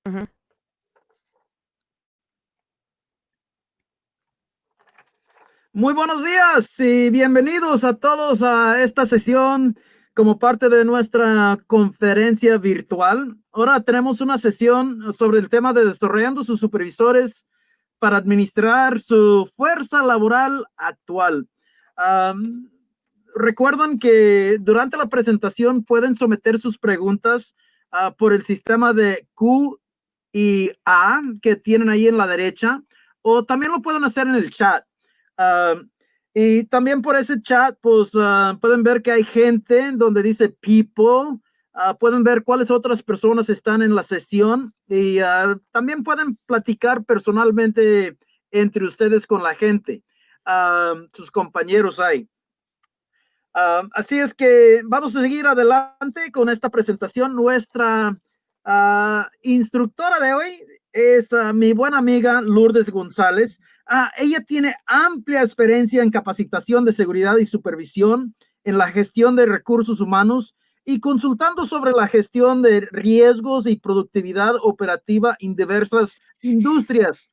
Ujú. Muy buenos días y bienvenidos a todos a esta sesión como parte de nuestra conferencia virtual. Ahora tenemos una sesión sobre el tema de desarrollando sus supervisores para administrar su fuerza laboral actual. Um, Recuerdan que durante la presentación pueden someter sus preguntas por el sistema de Q y A que tienen ahí en la derecha, o también lo pueden hacer en el chat. Uh, y también por ese chat, pues pueden ver que hay gente donde dice people. Pueden ver cuáles otras personas están en la sesión y también pueden platicar personalmente entre ustedes con la gente, sus compañeros ahí. Así es que vamos a seguir adelante con esta presentación. Nuestra instructora de hoy es mi buena amiga Lourdes González. Ella tiene amplia experiencia en capacitación de seguridad y supervisión en la gestión de recursos humanos y consultando sobre la gestión de riesgos y productividad operativa en diversas industrias.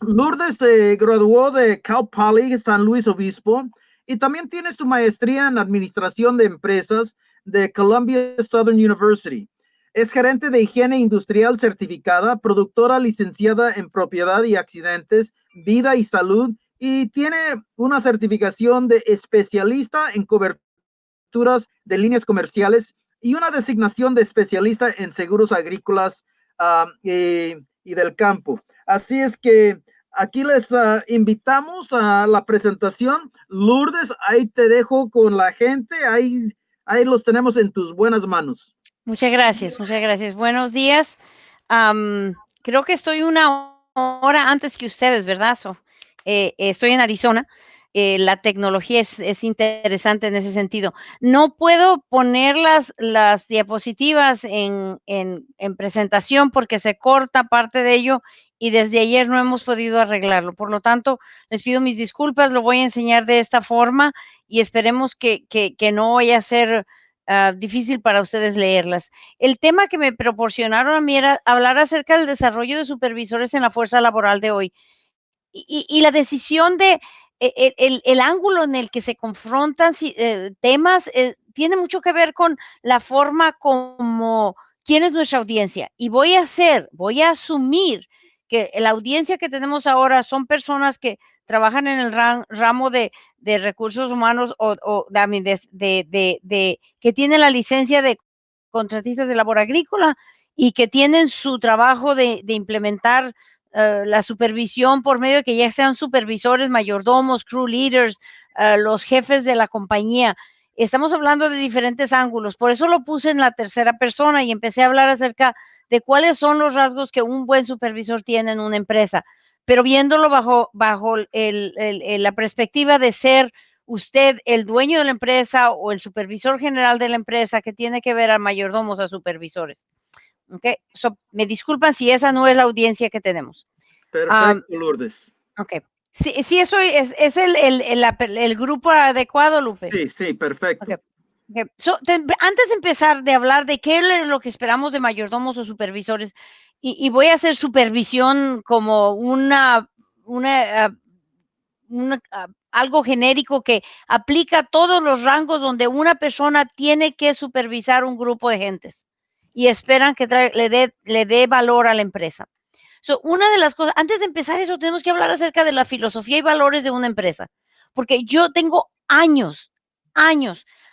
Lourdes se graduó de Cal Poly San Luis Obispo y también tiene su maestría en administración de empresas de Columbia Southern University. Es gerente de higiene industrial certificada, productora licenciada en propiedad y accidentes, vida y salud, y tiene una certificación de especialista en coberturas de líneas comerciales y una designación de especialista en seguros agrícolas y del campo. Así es que aquí les invitamos a la presentación. Lourdes, ahí te dejo con la gente, ahí los tenemos en tus buenas manos. Muchas gracias, muchas gracias. Buenos días. Creo que estoy una hora antes que ustedes, ¿verdad? Estoy en Arizona. La tecnología es interesante en ese sentido. No puedo poner las diapositivas en presentación porque se corta parte de ello y desde ayer no hemos podido arreglarlo. Por lo tanto, les pido mis disculpas, lo voy a enseñar de esta forma y esperemos que no vaya a ser difícil para ustedes leerlas. El tema que me proporcionaron a mí era hablar acerca del desarrollo de supervisores en la fuerza laboral de hoy y la decisión de el ángulo en el que se confrontan temas tiene mucho que ver con la forma como quién es nuestra audiencia. Y voy a asumir que la audiencia que tenemos ahora son personas que trabajan en el ramo de recursos humanos que tienen la licencia de contratistas de labor agrícola y que tienen su trabajo de implementar la supervisión por medio de que ya sean supervisores, mayordomos, crew leaders, los jefes de la compañía. Estamos hablando de diferentes ángulos, por eso lo puse en la tercera persona y empecé a hablar acerca de cuáles son los rasgos que un buen supervisor tiene en una empresa, pero viéndolo bajo la perspectiva de ser usted el dueño de la empresa o el supervisor general de la empresa, que tiene que ver a mayordomos, a supervisores. Okay. Me disculpan si esa no es la audiencia que tenemos. Perfecto, Lourdes. Ok. Sí, eso es el grupo adecuado, Lupe. Sí, perfecto. Okay. Antes de empezar de hablar de qué es lo que esperamos de mayordomos o supervisores, y voy a hacer supervisión como algo genérico que aplica a todos los rangos donde una persona tiene que supervisar un grupo de gentes y esperan que le dé valor a la empresa. Una de las cosas, antes de empezar eso, tenemos que hablar acerca de la filosofía y valores de una empresa, porque yo tengo años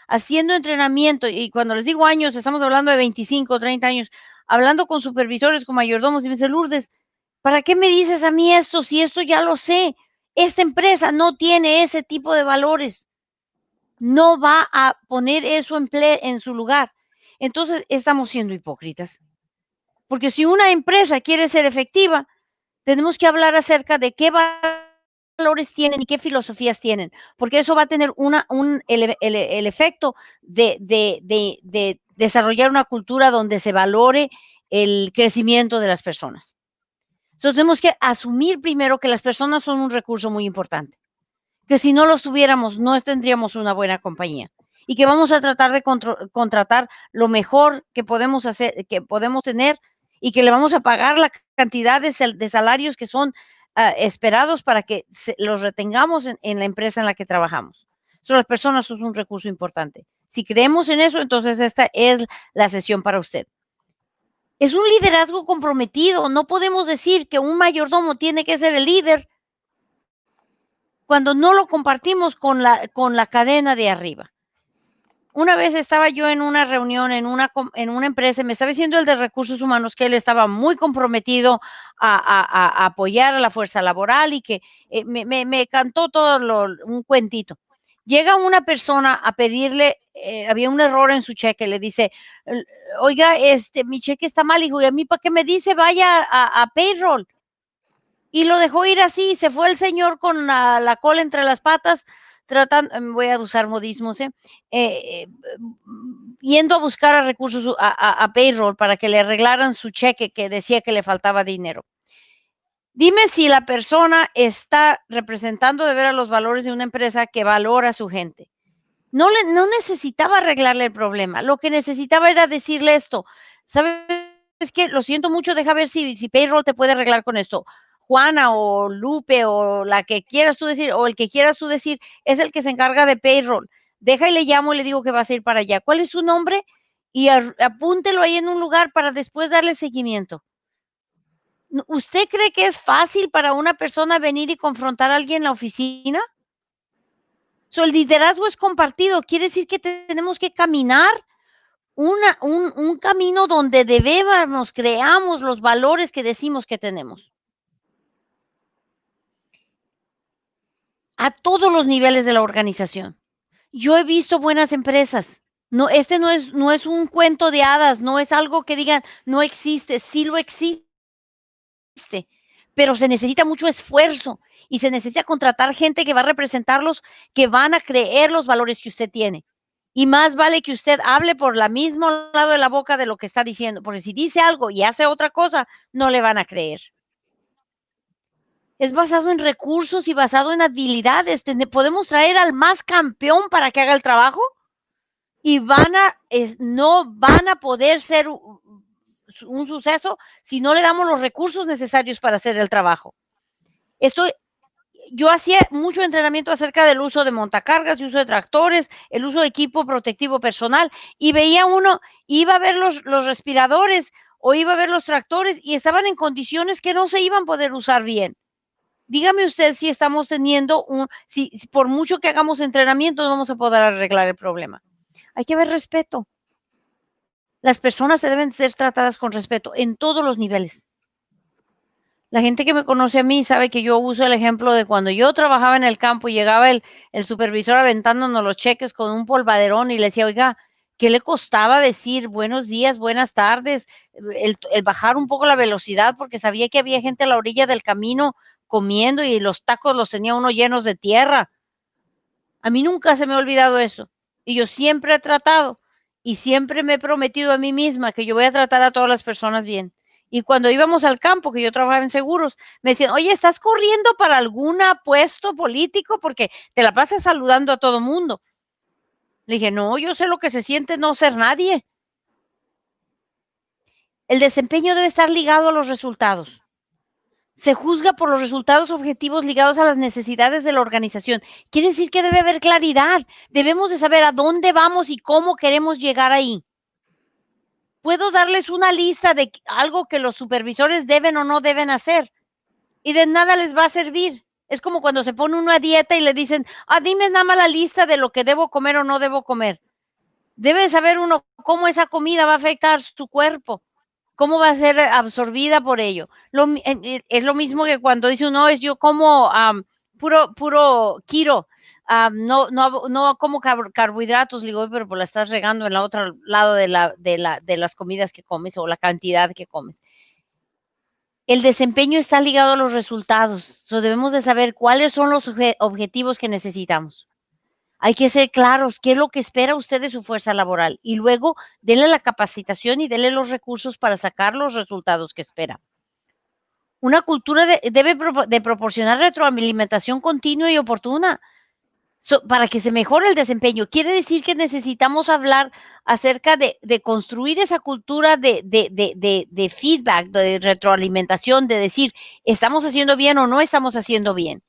haciendo entrenamiento, y cuando les digo años, estamos hablando de 25, 30 años, hablando con supervisores, con mayordomos, y me dice, Lourdes, ¿para qué me dices a mí esto si esto ya lo sé? Esta empresa no tiene ese tipo de valores, no va a poner eso en su lugar. Entonces, estamos siendo hipócritas. Porque si una empresa quiere ser efectiva, tenemos que hablar acerca de qué valores tienen y qué filosofías tienen, porque eso va a tener el efecto de desarrollar una cultura donde se valore el crecimiento de las personas. Entonces tenemos que asumir primero que las personas son un recurso muy importante, que si no los tuviéramos no tendríamos una buena compañía y que vamos a tratar de contratar lo mejor que podemos hacer, que podemos tener y que le vamos a pagar la cantidad de salarios que son esperados para que los retengamos en la empresa en la que trabajamos. Las personas son un recurso importante. Si creemos en eso, entonces esta es la sesión para usted. Es un liderazgo comprometido. No podemos decir que un mayordomo tiene que ser el líder cuando no lo compartimos con la cadena de arriba. Una vez estaba yo en una reunión en una empresa, me estaba diciendo el de recursos humanos que él estaba muy comprometido a apoyar a la fuerza laboral y que me cantó todo un cuentito. Llega una persona a pedirle, había un error en su cheque, le dice, oiga, mi cheque está mal, hijo, y a mí, ¿para qué me dice vaya a payroll? Y lo dejó ir así, se fue el señor con la cola entre las patas, voy a usar modismos, yendo a buscar a recursos, a payroll para que le arreglaran su cheque que decía que le faltaba dinero. Dime si la persona está representando de veras los valores de una empresa que valora a su gente. No necesitaba arreglarle el problema, lo que necesitaba era decirle esto, ¿sabes qué? Lo siento mucho, deja ver si payroll te puede arreglar con esto. Juana o Lupe o la que quieras tú decir, o el que quieras tú decir, es el que se encarga de payroll. Deja y le llamo y le digo que vas a ir para allá. ¿Cuál es su nombre? Y apúntelo ahí en un lugar para después darle seguimiento. ¿Usted cree que es fácil para una persona venir y confrontar a alguien en la oficina? El liderazgo es compartido. Quiere decir que tenemos que caminar un camino donde creamos los valores que decimos que tenemos. A todos los niveles de la organización. Yo he visto buenas empresas. No, no es un cuento de hadas, no es algo que digan, no existe, sí lo existe, pero se necesita mucho esfuerzo y se necesita contratar gente que va a representarlos, que van a creer los valores que usted tiene. Y más vale que usted hable por la mismo lado de la boca de lo que está diciendo, porque si dice algo y hace otra cosa, no le van a creer. Es basado en recursos y basado en habilidades. Podemos traer al más campeón para que haga el trabajo y no van a poder ser un suceso si no le damos los recursos necesarios para hacer el trabajo. Yo hacía mucho entrenamiento acerca del uso de montacargas y uso de tractores, el uso de equipo protectivo personal, y veía iba a ver los respiradores o iba a ver los tractores y estaban en condiciones que no se iban a poder usar bien. Dígame usted si estamos teniendo si por mucho que hagamos entrenamiento no vamos a poder arreglar el problema. Hay que haber respeto. Las personas se deben ser tratadas con respeto en todos los niveles. La gente que me conoce a mí sabe que yo uso el ejemplo de cuando yo trabajaba en el campo y llegaba el supervisor aventándonos los cheques con un polvaderón y le decía, oiga, ¿qué le costaba decir buenos días, buenas tardes? El bajar un poco la velocidad porque sabía que había gente a la orilla del camino comiendo y los tacos los tenía uno llenos de tierra. A mí nunca se me ha olvidado eso. Y yo siempre he tratado y siempre me he prometido a mí misma que yo voy a tratar a todas las personas bien. Y cuando íbamos al campo, que yo trabajaba en seguros, me decían, oye, ¿estás corriendo para algún puesto político? Porque te la pasas saludando a todo mundo. Le dije, no, yo sé lo que se siente no ser nadie. El desempeño debe estar ligado a los resultados. Se juzga por los resultados objetivos ligados a las necesidades de la organización. Quiere decir que debe haber claridad. Debemos de saber a dónde vamos y cómo queremos llegar ahí. Puedo darles una lista de algo que los supervisores deben o no deben hacer y de nada les va a servir. Es como cuando se pone una dieta y le dicen, dime nada más la lista de lo que debo comer o no debo comer. Debe saber uno cómo esa comida va a afectar su cuerpo. ¿Cómo va a ser absorbida por ello? Es lo mismo que cuando dice uno, yo como puro keto, no como carbohidratos, digo, pero pues la estás regando en la otro lado de las comidas que comes o la cantidad que comes. El desempeño está ligado a los resultados. Debemos de saber cuáles son los objetivos que necesitamos. Hay que ser claros, qué es lo que espera usted de su fuerza laboral y luego denle la capacitación y denle los recursos para sacar los resultados que espera. Una cultura debe de proporcionar retroalimentación continua y oportuna. Para que se mejore el desempeño. Quiere decir que necesitamos hablar acerca de construir esa cultura de feedback, de retroalimentación, de decir, ¿estamos haciendo bien o no estamos haciendo bien?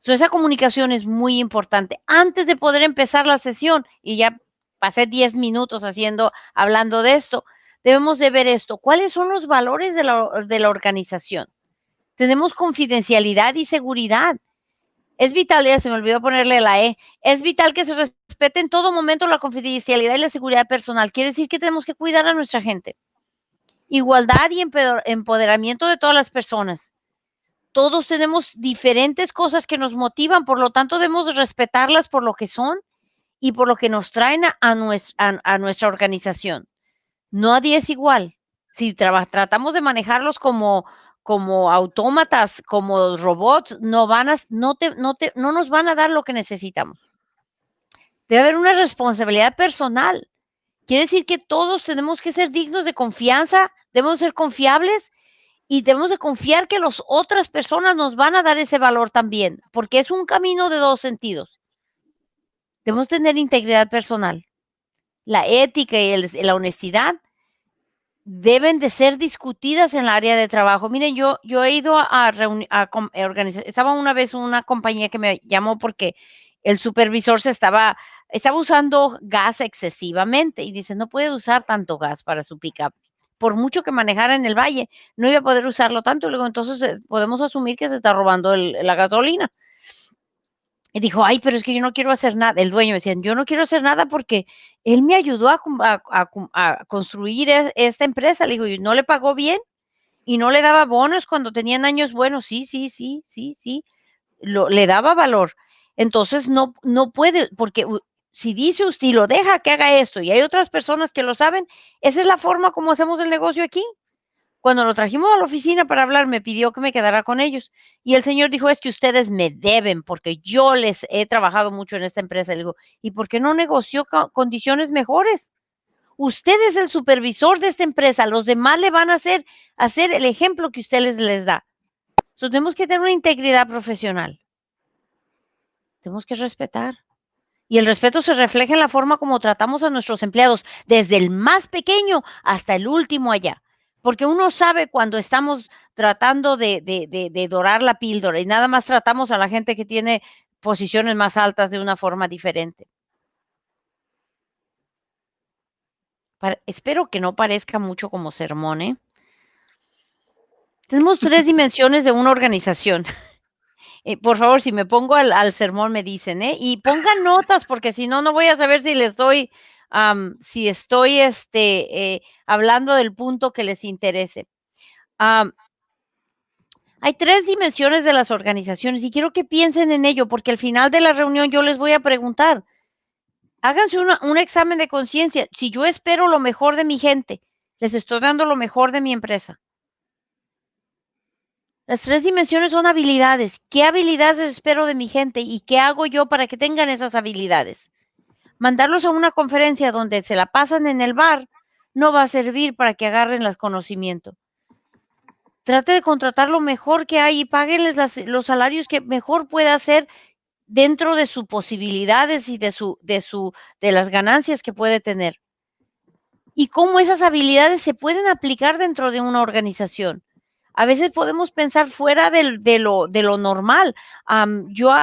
Esa comunicación es muy importante. Antes de poder empezar la sesión, y ya pasé 10 minutos hablando de esto, debemos de ver esto. ¿Cuáles son los valores de la organización? Tenemos confidencialidad y seguridad. Es vital, ya se me olvidó ponerle la E, es vital que se respete en todo momento la confidencialidad y la seguridad personal. Quiere decir que tenemos que cuidar a nuestra gente. Igualdad y empoderamiento de todas las personas. Todos tenemos diferentes cosas que nos motivan, por lo tanto debemos respetarlas por lo que son y por lo que nos traen a nuestra organización. Nadie es igual. Si tratamos de manejarlos como autómatas, como robots, no nos van a dar lo que necesitamos. Debe haber una responsabilidad personal. Quiere decir que todos tenemos que ser dignos de confianza, debemos ser confiables y debemos de confiar que las otras personas nos van a dar ese valor también, porque es un camino de dos sentidos. Debemos tener integridad personal. La ética y la honestidad deben de ser discutidas en el área de trabajo. Miren, yo he ido a organizar, estaba una vez una compañía que me llamó porque el supervisor estaba usando gas excesivamente y dice, no puede usar tanto gas para su pickup. Por mucho que manejara en el valle, no iba a poder usarlo tanto. Y luego, entonces, podemos asumir que se está robando la gasolina. Y dijo, ay, pero es que yo no quiero hacer nada. El dueño decía, yo no quiero hacer nada porque él me ayudó a construir esta empresa. Le digo, ¿no le pagó bien? ¿Y no le daba bonos cuando tenían años buenos? Sí. Le daba valor. Entonces, no puede, porque si dice usted y lo deja que haga esto y hay otras personas que lo saben, esa es la forma como hacemos el negocio aquí. Cuando lo trajimos a la oficina para hablar, me pidió que me quedara con ellos. Y el señor dijo, es que ustedes me deben porque yo les he trabajado mucho en esta empresa. Le digo, ¿y por qué no negoció condiciones mejores? Usted es el supervisor de esta empresa. Los demás le van a hacer el ejemplo que usted les da. Entonces, tenemos que tener una integridad profesional. Tenemos que respetar. Y el respeto se refleja en la forma como tratamos a nuestros empleados, desde el más pequeño hasta el último allá. Porque uno sabe cuando estamos tratando de dorar la píldora y nada más tratamos a la gente que tiene posiciones más altas de una forma diferente. Espero que no parezca mucho como sermón, ¿eh? Tenemos 3 dimensiones de una organización. Por favor, si me pongo al sermón, me dicen, ¿eh? Y pongan notas, porque si no, no voy a saber si les doy, si estoy hablando del punto que les interese. Hay 3 dimensiones de las organizaciones y quiero que piensen en ello, porque al final de la reunión yo les voy a preguntar, háganse un examen de conciencia. Si yo espero lo mejor de mi gente, les estoy dando lo mejor de mi empresa. Las 3 dimensiones son habilidades. ¿Qué habilidades espero de mi gente y qué hago yo para que tengan esas habilidades? Mandarlos a una conferencia donde se la pasan en el bar no va a servir para que agarren los conocimientos. Trate de contratar lo mejor que hay y páguenles los salarios que mejor pueda hacer dentro de sus posibilidades y de las ganancias que puede tener. Y cómo esas habilidades se pueden aplicar dentro de una organización. A veces podemos pensar fuera de lo normal. Yo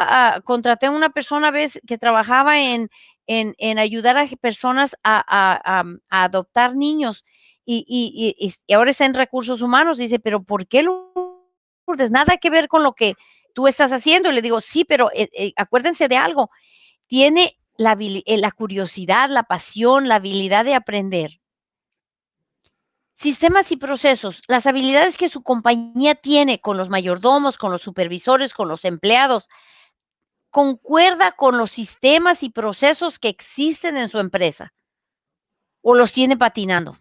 contraté a una persona que trabajaba en ayudar a personas a adoptar niños y ahora está en recursos humanos. Dice, pero ¿por qué Lourdes? Nada que ver con lo que tú estás haciendo. Y le digo, sí, pero acuérdense de algo. Tiene la curiosidad, la pasión, la habilidad de aprender. Sistemas y procesos, las habilidades que su compañía tiene con los mayordomos, con los supervisores, con los empleados, concuerda con los sistemas y procesos que existen en su empresa o los tiene patinando.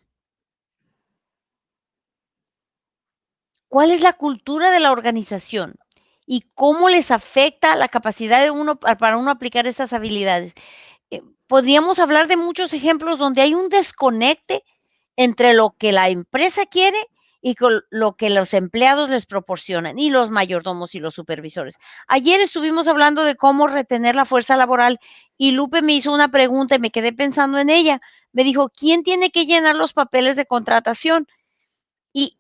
¿Cuál es la cultura de la organización y cómo les afecta la capacidad de para uno aplicar esas habilidades? Podríamos hablar de muchos ejemplos donde hay un desconecte entre lo que la empresa quiere y con lo que los empleados les proporcionan y los mayordomos y los supervisores. Ayer estuvimos hablando de cómo retener la fuerza laboral y Lupe me hizo una pregunta y me quedé pensando en ella. Me dijo, ¿quién tiene que llenar los papeles de contratación? Y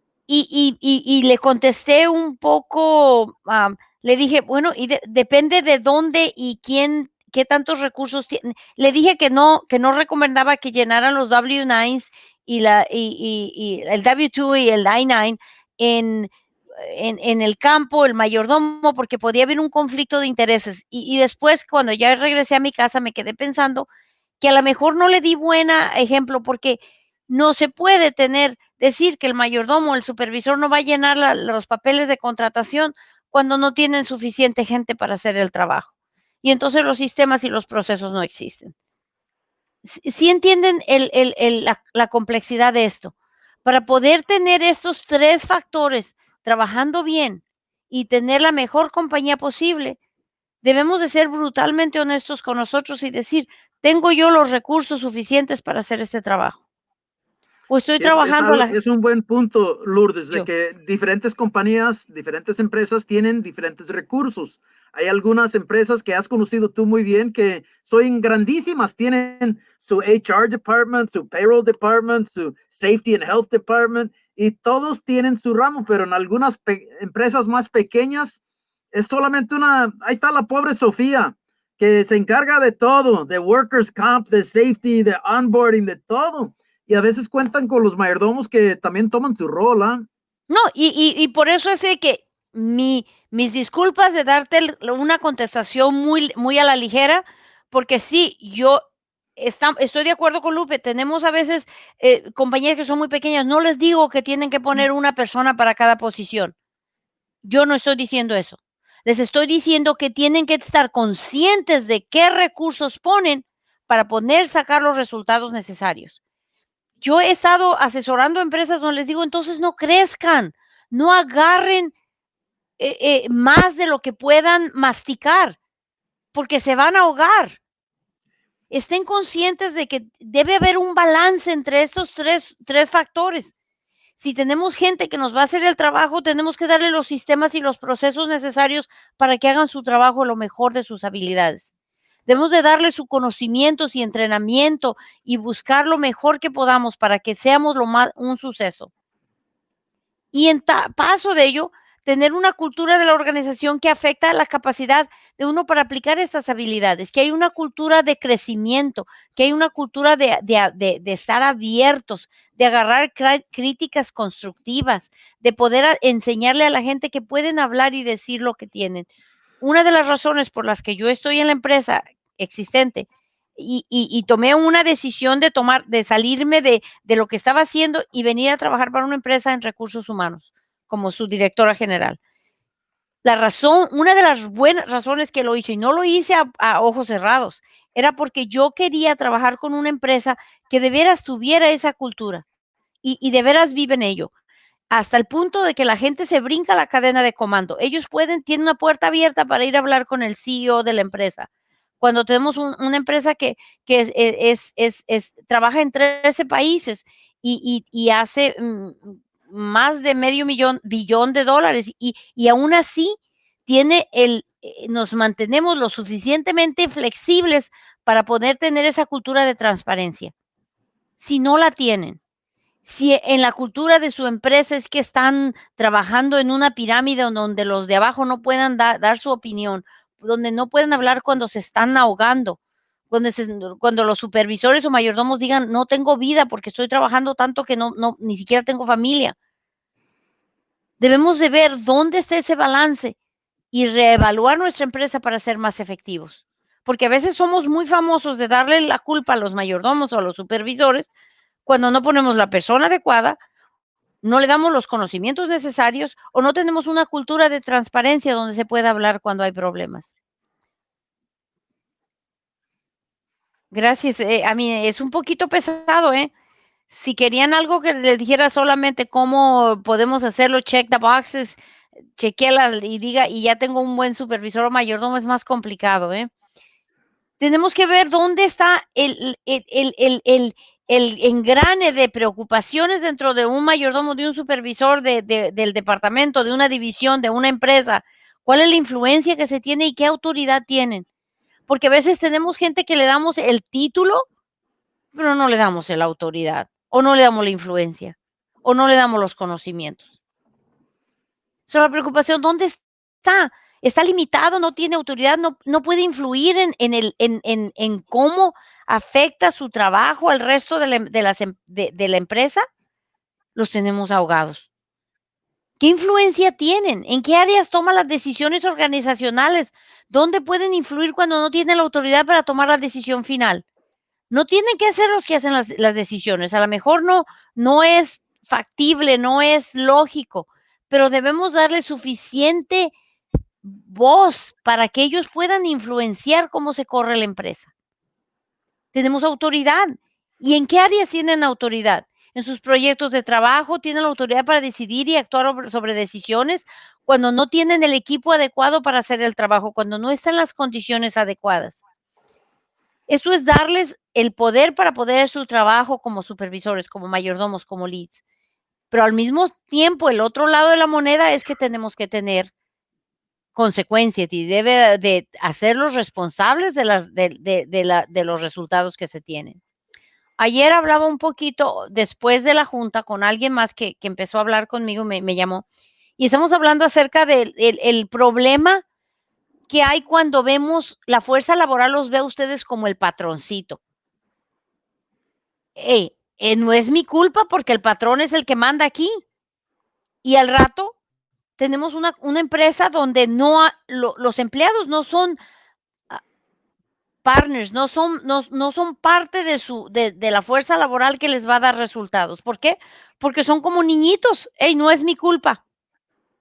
le contesté un poco, le dije, bueno, depende de dónde y quién, qué tantos recursos tiene. Le dije que no recomendaba que llenaran los W-9s y el W-2 y el I-9 en el campo, el mayordomo, porque podía haber un conflicto de intereses. Y después, cuando ya regresé a mi casa, me quedé pensando que a lo mejor no le di buena ejemplo, porque no se puede decir que el mayordomo, el supervisor no va a llenar los papeles de contratación cuando no tienen suficiente gente para hacer el trabajo. Y entonces los sistemas y los procesos no existen. ¿Sí entienden la complejidad de esto? Para poder tener estos 3 factores trabajando bien y tener la mejor compañía posible, debemos de ser brutalmente honestos con nosotros y decir, ¿tengo yo los recursos suficientes para hacer este trabajo? O estoy trabajando Es un buen punto, Lourdes, de yo. que diferentes compañías, diferentes empresas tienen diferentes recursos. Hay algunas empresas que has conocido tú muy bien que son grandísimas, tienen su HR department, su payroll department, su safety and health department, y todos tienen su ramo, pero en algunas empresas más pequeñas es solamente ahí está la pobre Sofía, que se encarga de todo, de workers comp, de safety, de onboarding, de todo. Y a veces cuentan con los mayordomos que también toman su rol, ¿ah? No, y por eso es de que mis disculpas de darte una contestación muy a la ligera, porque sí, yo estoy de acuerdo con Lupe, tenemos a veces compañías que son muy pequeñas, no les digo que tienen que poner una persona para cada posición. Yo no estoy diciendo eso. Les estoy diciendo que tienen que estar conscientes de qué recursos ponen para sacar los resultados necesarios. Yo he estado asesorando a empresas donde les digo, entonces no crezcan, no agarren más de lo que puedan masticar, porque se van a ahogar. Estén conscientes de que debe haber un balance entre estos tres factores. Si tenemos gente que nos va a hacer el trabajo, tenemos que darle los sistemas y los procesos necesarios para que hagan su trabajo lo mejor de sus habilidades. Debemos de darle sus conocimientos y entrenamiento y buscar lo mejor que podamos para que seamos un suceso. Y en paso de ello, tener una cultura de la organización que afecta la capacidad de uno para aplicar estas habilidades, que hay una cultura de crecimiento, que hay una cultura de estar abiertos, de agarrar críticas constructivas, de poder enseñarle a la gente que pueden hablar y decir lo que tienen. Una de las razones por las que yo estoy en la empresa existente y tomé una decisión de salirme de lo que estaba haciendo y venir a trabajar para una empresa en recursos humanos como su directora general. Una de las buenas razones que lo hice, y no lo hice a ojos cerrados, era porque yo quería trabajar con una empresa que de veras tuviera esa cultura y de veras vive en ello, hasta el punto de que la gente se brinca la cadena de comando. Ellos tienen una puerta abierta para ir a hablar con el CEO de la empresa. Cuando tenemos una empresa que trabaja en 13 países y hace más de billón de dólares y aún así nos mantenemos lo suficientemente flexibles para poder tener esa cultura de transparencia. Si no la tienen, si en la cultura de su empresa es que están trabajando en una pirámide donde los de abajo no puedan dar su opinión, donde no pueden hablar cuando se están ahogando, cuando los supervisores o mayordomos digan, no tengo vida porque estoy trabajando tanto que ni siquiera tengo familia. Debemos de ver dónde está ese balance y reevaluar nuestra empresa para ser más efectivos. Porque a veces somos muy famosos de darle la culpa a los mayordomos o a los supervisores cuando no ponemos la persona adecuada, no le damos los conocimientos necesarios o no tenemos una cultura de transparencia donde se pueda hablar cuando hay problemas. Gracias. A mí es un poquito pesado, ¿eh? Si querían algo que les dijera solamente cómo podemos hacerlo, check the boxes, chequéala y diga, y ya tengo un buen supervisor o mayordomo, es más complicado, ¿eh? Tenemos que ver dónde está el engrane de preocupaciones dentro de un mayordomo, de un supervisor del departamento, de una división, de una empresa. ¿Cuál es la influencia que se tiene y qué autoridad tienen? Porque a veces tenemos gente que le damos el título, pero no le damos la autoridad, o no le damos la influencia, o no le damos los conocimientos. La preocupación, ¿dónde está? Está limitado, no tiene autoridad, no puede influir en cómo afecta su trabajo al resto de la empresa. Los tenemos ahogados. ¿Qué influencia tienen? ¿En qué áreas toman las decisiones organizacionales? ¿Dónde pueden influir cuando no tienen la autoridad para tomar la decisión final? No tienen que ser los que hacen las decisiones. A lo mejor no es factible, no es lógico, pero debemos darle suficiente voz para que ellos puedan influenciar cómo se corre la empresa. Tenemos autoridad. ¿Y en qué áreas tienen autoridad? En sus proyectos de trabajo, tienen la autoridad para decidir y actuar sobre decisiones cuando no tienen el equipo adecuado para hacer el trabajo, cuando no están las condiciones adecuadas. Esto es darles el poder para poder hacer su trabajo como supervisores, como mayordomos, como leads. Pero al mismo tiempo, el otro lado de la moneda es que tenemos que tener consecuencias y debe de hacerlos responsables de los resultados que se tienen. Ayer hablaba un poquito después de la junta con alguien más que empezó a hablar conmigo, me llamó, y estamos hablando acerca del el problema que hay cuando vemos la fuerza laboral, los ve a ustedes como el patroncito. Hey, no es mi culpa porque el patrón es el que manda aquí. Y al rato tenemos una empresa donde los empleados no son partners, no son parte de la fuerza laboral que les va a dar resultados. ¿Por qué? Porque son como niñitos. Hey, no es mi culpa.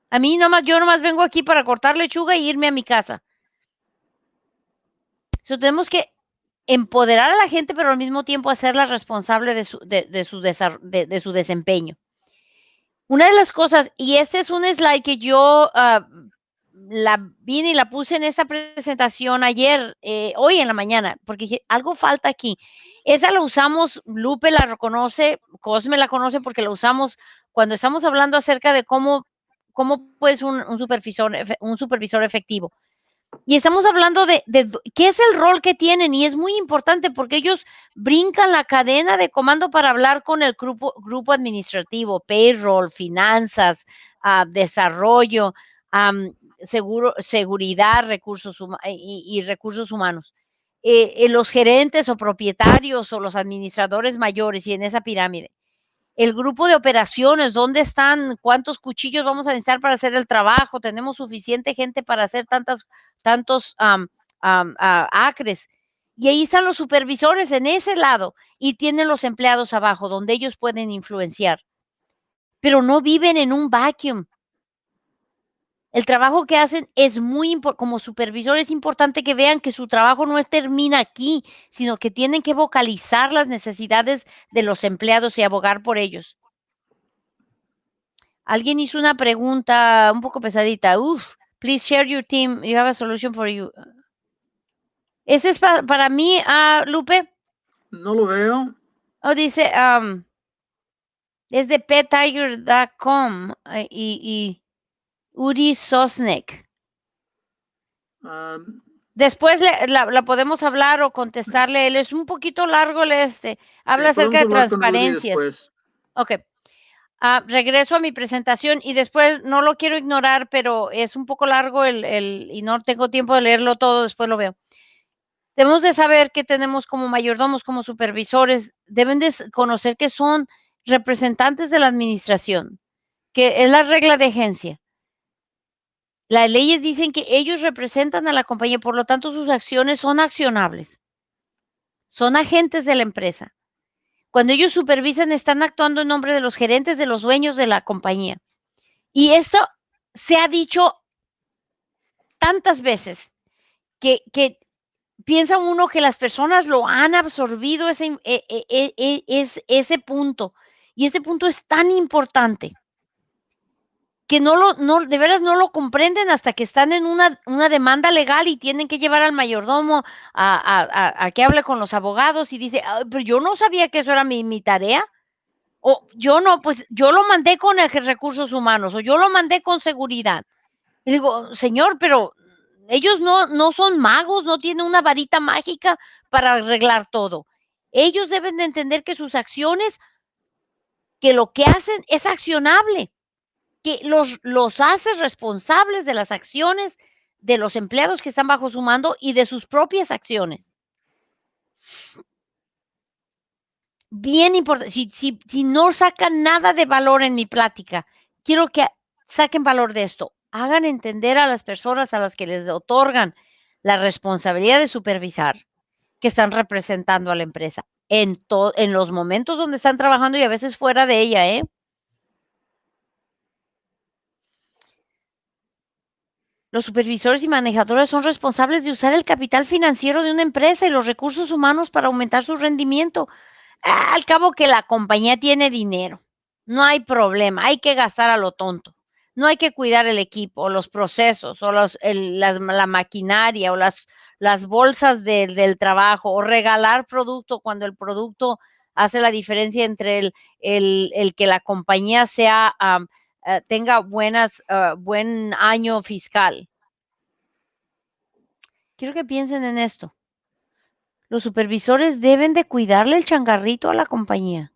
A mí yo nomás vengo aquí para cortar lechuga e irme a mi casa. Tenemos que empoderar a la gente, pero al mismo tiempo hacerla responsable de su desempeño. Una de las cosas, y este es un slide que yo la vine y la puse en esta presentación ayer, hoy en la mañana, porque algo falta aquí. Esa la usamos, Lupe la reconoce, Cosme la conoce porque la usamos cuando estamos hablando acerca de cómo puede un supervisor efectivo. Y estamos hablando de qué es el rol que tienen y es muy importante porque ellos brincan la cadena de comando para hablar con el grupo administrativo, payroll, finanzas, desarrollo, seguridad, y recursos humanos. Los gerentes o propietarios o los administradores mayores y en esa pirámide. El grupo de operaciones, ¿dónde están? ¿Cuántos cuchillos vamos a necesitar para hacer el trabajo? ¿Tenemos suficiente gente para hacer tantos acres? Y ahí están los supervisores en ese lado y tienen los empleados abajo donde ellos pueden influenciar. Pero no viven en un vacuum. El trabajo que hacen es muy importante, como supervisor es importante que vean que su trabajo no termina aquí, sino que tienen que vocalizar las necesidades de los empleados y abogar por ellos. Alguien hizo una pregunta un poco pesadita. Please share your team. You have a solution for you. ¿Ese es para mí, Lupe? No lo veo. Dice, es de pettiger.com y Uri Sosnek. Después la podemos hablar o contestarle. Él es un poquito largo, habla acerca de transparencias. Ok. Regreso a mi presentación y después no lo quiero ignorar, pero es un poco largo y no tengo tiempo de leerlo todo, después lo veo. Debemos de saber que tenemos como mayordomos, como supervisores, deben de conocer que son representantes de la administración, que es la regla de agencia. Las leyes dicen que ellos representan a la compañía, por lo tanto sus acciones son accionables. Son agentes de la empresa. Cuando ellos supervisan, están actuando en nombre de los gerentes, de los dueños de la compañía. Y esto se ha dicho tantas veces que piensa uno que las personas lo han absorbido ese punto. Y ese punto es tan importante que no, de veras no lo comprenden hasta que están en una demanda legal y tienen que llevar al mayordomo a que hable con los abogados y dice, "Ay, pero yo no sabía que eso era mi tarea. O yo no, pues yo lo mandé con recursos humanos o yo lo mandé con seguridad". Y digo, señor, pero ellos no son magos, no tienen una varita mágica para arreglar todo. Ellos deben de entender que sus acciones, que lo que hacen es accionable, que los hace responsables de las acciones de los empleados que están bajo su mando y de sus propias acciones. Bien importante, si no sacan nada de valor en mi plática, quiero que saquen valor de esto. Hagan entender a las personas a las que les otorgan la responsabilidad de supervisar que están representando a la empresa en los momentos donde están trabajando y a veces fuera de ella, ¿eh? Los supervisores y manejadores son responsables de usar el capital financiero de una empresa y los recursos humanos para aumentar su rendimiento. Al cabo que la compañía tiene dinero, no hay problema, hay que gastar a lo tonto. No hay que cuidar el equipo, o los procesos, o la maquinaria, o las bolsas del trabajo, o regalar producto cuando el producto hace la diferencia entre el que la compañía sea, tenga buen año fiscal. Quiero que piensen en esto. Los supervisores deben de cuidarle el changarrito a la compañía.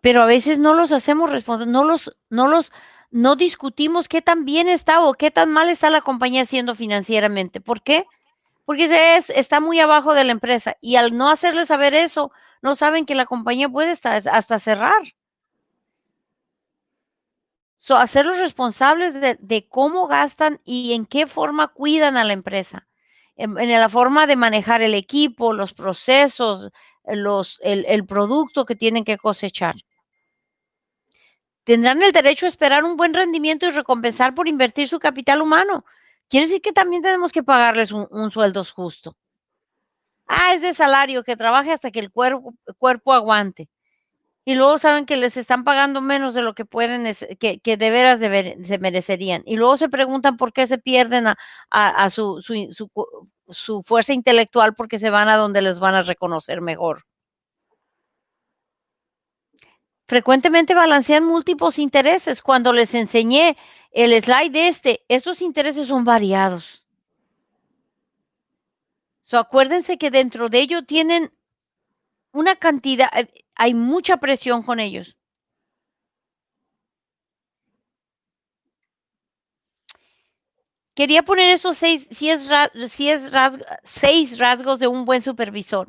Pero a veces no los hacemos responder, no discutimos qué tan bien está o qué tan mal está la compañía haciendo financieramente. ¿Por qué? Porque está muy abajo de la empresa y al no hacerles saber eso, no saben que la compañía puede hasta cerrar. Hacerlos responsables de cómo gastan y en qué forma cuidan a la empresa. En la forma de manejar el equipo, los procesos, el producto que tienen que cosechar. Tendrán el derecho a esperar un buen rendimiento y recompensar por invertir su capital humano. Quiere decir que también tenemos que pagarles un sueldo justo. Es de salario, que trabaje hasta que el cuerpo aguante. Y luego saben que les están pagando menos de lo que pueden, que de veras se merecerían. Y luego se preguntan por qué se pierden a su fuerza intelectual, porque se van a donde les van a reconocer mejor. Frecuentemente balancean múltiples intereses. Cuando les enseñé el slide estos intereses son variados. Acuérdense que dentro de ello tienen una cantidad, hay mucha presión con ellos. Quería poner estos 6 rasgos de un buen supervisor.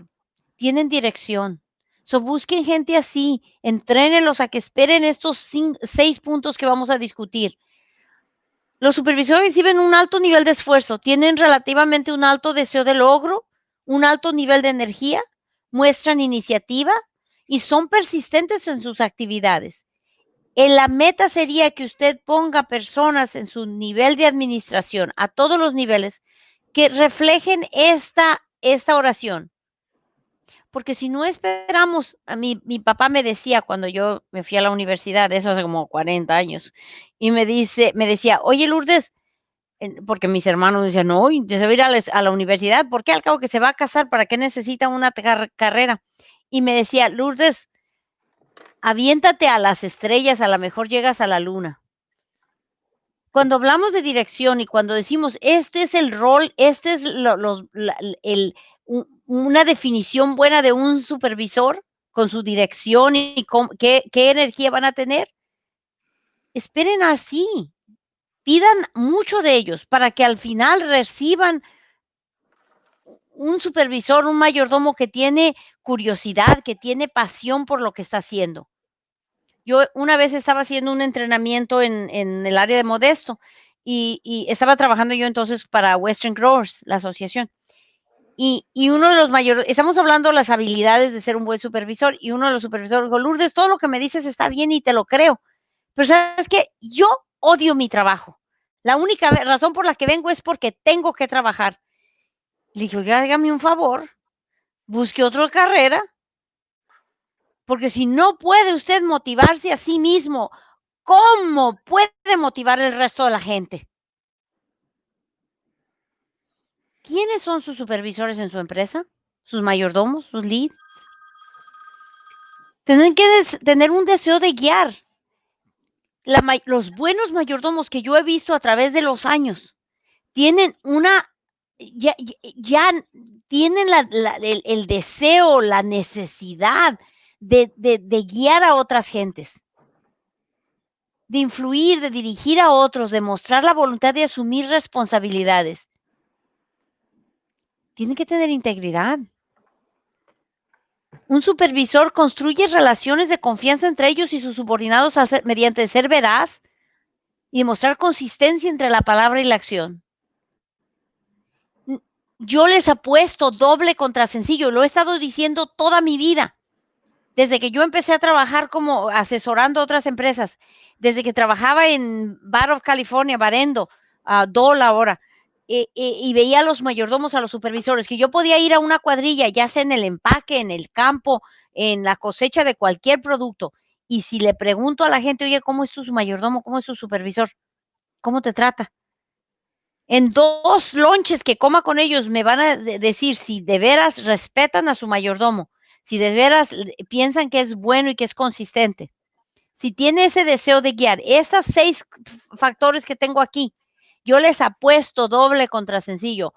Tienen dirección. Busquen gente así, entrénenlos a que esperen estos 6 puntos que vamos a discutir. Los supervisores reciben un alto nivel de esfuerzo, tienen relativamente un alto deseo de logro, un alto nivel de energía, muestran iniciativa y son persistentes en sus actividades. La meta sería que usted ponga personas en su nivel de administración, a todos los niveles, que reflejen esta oración. Porque si no esperamos, mi papá me decía cuando yo me fui a la universidad, eso hace como 40 años, y me decía, oye, Lourdes, porque mis hermanos decían, no, se va a ir a la universidad, ¿por qué? Al cabo que se va a casar, ¿para qué necesita una carrera? Y me decía, Lourdes, aviéntate a las estrellas, a lo mejor llegas a la luna. Cuando hablamos de dirección y cuando decimos, este es el rol, este es una definición buena de un supervisor con su dirección y qué energía van a tener, esperen así. Pidan mucho de ellos para que al final reciban un supervisor, un mayordomo que tiene curiosidad, que tiene pasión por lo que está haciendo. Yo una vez estaba haciendo un entrenamiento en el área de Modesto y estaba trabajando yo entonces para Western Growers, la asociación. Y uno de los mayores, estamos hablando de las habilidades de ser un buen supervisor, y uno de los supervisores dijo, Lourdes, todo lo que me dices está bien y te lo creo, pero ¿sabes qué? Yo odio mi trabajo. La única razón por la que vengo es porque tengo que trabajar. Le dije, oiga, hágame un favor, busque otra carrera, porque si no puede usted motivarse a sí mismo ¿cómo puede motivar el resto de la gente? ¿Quiénes son sus supervisores en su empresa? ¿Sus mayordomos? ¿Sus leads? Tienen que tener un deseo de guiar. Los buenos mayordomos que yo he visto a través de los años tienen ya tienen el deseo, la necesidad de guiar a otras gentes, de influir, de dirigir a otros, de mostrar la voluntad de asumir responsabilidades. Tienen que tener integridad. Un supervisor construye relaciones de confianza entre ellos y sus subordinados mediante ser veraz y mostrar consistencia entre la palabra y la acción. Yo les apuesto doble contra sencillo, lo he estado diciendo toda mi vida, desde que yo empecé a trabajar como asesorando a otras empresas, desde que trabajaba en Bar of California, Barendo, Dole ahora, y veía a los mayordomos, a los supervisores, que yo podía ir a una cuadrilla, ya sea en el empaque, en el campo, en la cosecha de cualquier producto, y si le pregunto a la gente, oye, ¿cómo es tu mayordomo? ¿Cómo es tu supervisor? ¿Cómo te trata? En 2 lonches que coma con ellos me van a decir si de veras respetan a su mayordomo, si de veras piensan que es bueno y que es consistente, si tiene ese deseo de guiar. Estas 6 factores que tengo aquí, yo les apuesto doble contra sencillo.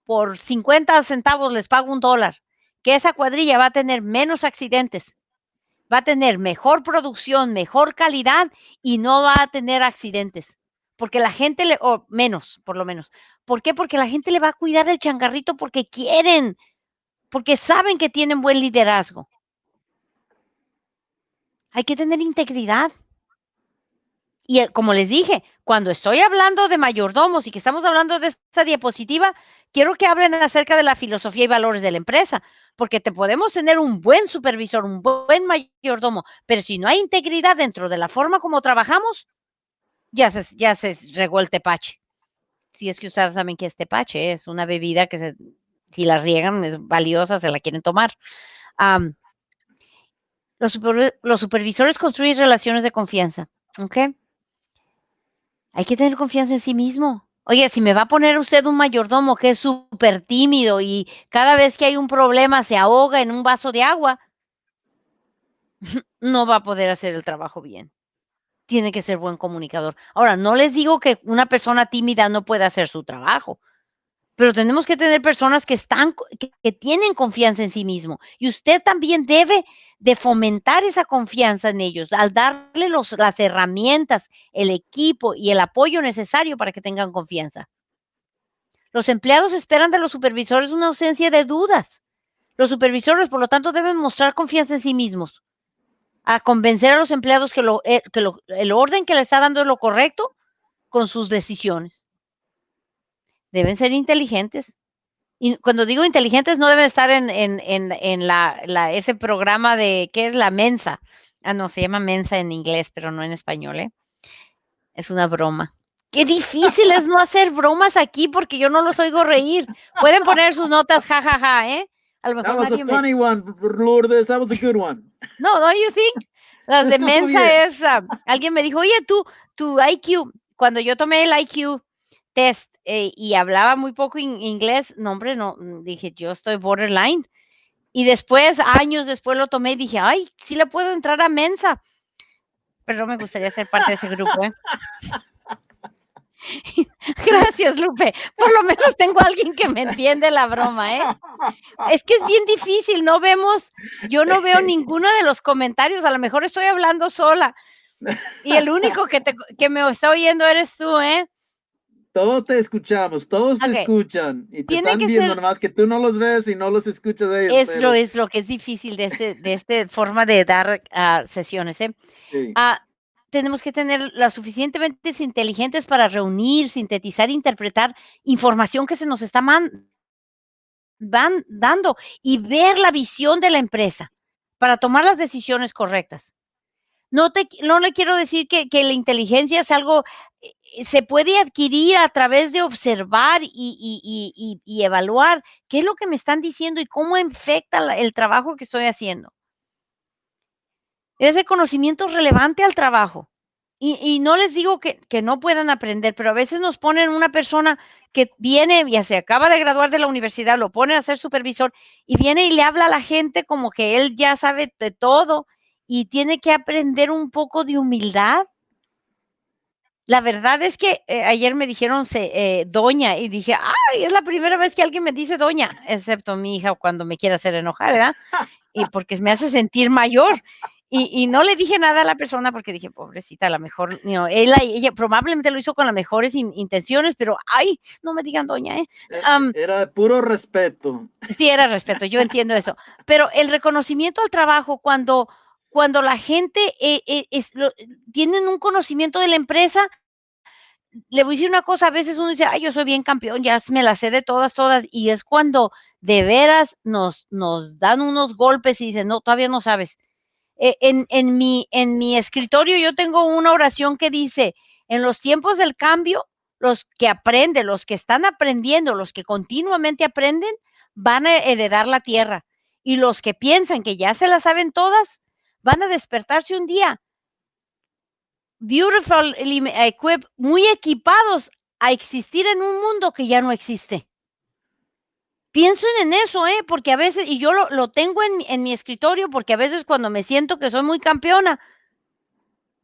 Por 50 centavos les pago $1, que esa cuadrilla va a tener menos accidentes, va a tener mejor producción, mejor calidad y no va a tener accidentes. Porque la gente o menos, por lo menos. ¿Por qué? Porque la gente le va a cuidar el changarrito porque quieren, porque saben que tienen buen liderazgo. Hay que tener integridad. Y como les dije, cuando estoy hablando de mayordomos y que estamos hablando de esta diapositiva, quiero que hablen acerca de la filosofía y valores de la empresa, porque te podemos tener un buen supervisor, un buen mayordomo, pero si no hay integridad dentro de la forma como trabajamos, ya se regó el tepache. Si es que ustedes saben que es tepache, es una bebida que si la riegan es valiosa, se la quieren tomar. Los supervisores construyen relaciones de confianza, ¿ok? Hay que tener confianza en sí mismo. Oye, si me va a poner usted un mayordomo que es súper tímido y cada vez que hay un problema se ahoga en un vaso de agua, no va a poder hacer el trabajo bien. Tiene que ser buen comunicador. Ahora, no les digo que una persona tímida no pueda hacer su trabajo, pero tenemos que tener personas que tienen confianza en sí mismo. Y usted también debe de fomentar esa confianza en ellos, al darle las herramientas, el equipo y el apoyo necesario para que tengan confianza. Los empleados esperan de los supervisores una ausencia de dudas. Los supervisores, por lo tanto, deben mostrar confianza en sí mismos, a convencer a los empleados que el orden que le está dando es lo correcto con sus decisiones. Deben ser inteligentes. Y cuando digo inteligentes, no deben estar en ese programa de, ¿qué es la Mensa? No, se llama Mensa en inglés, pero no en español, ¿eh? Es una broma. Qué difícil es no hacer bromas aquí porque yo no los oigo reír. Pueden poner sus notas, jajaja, ja, ja, ¿eh? A lo mejor that was a funny one, Lourdes. That was a good one. No, don't you think? Las de Mensa es, alguien me dijo, oye, tu IQ, cuando yo tomé el IQ test y hablaba muy poco inglés, no, hombre, no, dije, yo estoy borderline. Y después, años después lo tomé y dije, ay, sí le puedo entrar a Mensa. Pero no me gustaría ser parte de ese grupo, ¿eh? Gracias, Lupe. Por lo menos tengo a alguien que me entiende la broma, ¿eh? Es que es bien difícil, yo no veo ninguno de los comentarios, a lo mejor estoy hablando sola. Y el único que me está oyendo eres tú, ¿eh? Todos te escuchamos, todos te escuchan y te están viendo, nomás que tú no los ves y no los escuchas a ellos. Eso es lo que es difícil de esta forma de dar sesiones, ¿eh? Sí. Tenemos que tener las suficientemente inteligentes para reunir, sintetizar, interpretar información que se nos está van dando y ver la visión de la empresa para tomar las decisiones correctas. No le quiero decir que la inteligencia es algo, se puede adquirir a través de observar y evaluar qué es lo que me están diciendo y cómo afecta el trabajo que estoy haciendo. debe ser conocimiento relevante al trabajo. Y no les digo que no puedan aprender, pero a veces nos ponen una persona que viene, ya se acaba de graduar de la universidad, lo ponen a ser supervisor y viene y le habla a la gente como que él ya sabe de todo y tiene que aprender un poco de humildad. La verdad es que ayer me dijeron doña y dije, ay, es la primera vez que alguien me dice doña, excepto mi hija cuando me quiere hacer enojar, ¿verdad? Y porque me hace sentir mayor. Y no le dije nada a la persona porque dije, pobrecita, a lo mejor, ella probablemente lo hizo con las mejores intenciones, pero ay, no me digan doña, ¿eh? Era de puro respeto. Sí, era respeto, yo entiendo eso. Pero el reconocimiento al trabajo, cuando la gente tienen un conocimiento de la empresa, le voy a decir una cosa, a veces uno dice, ay, yo soy bien campeón, ya me la sé de todas, todas, y es cuando de veras nos dan unos golpes y dicen, no, todavía no sabes. En mi escritorio yo tengo una oración que dice, en los tiempos del cambio, los que aprenden, los que están aprendiendo, los que continuamente aprenden, van a heredar la tierra. Y los que piensan que ya se la saben todas, van a despertarse un día equipped, muy equipados a existir en un mundo que ya no existe. Piensen en eso, porque a veces, y yo lo tengo en mi escritorio, porque a veces cuando me siento que soy muy campeona,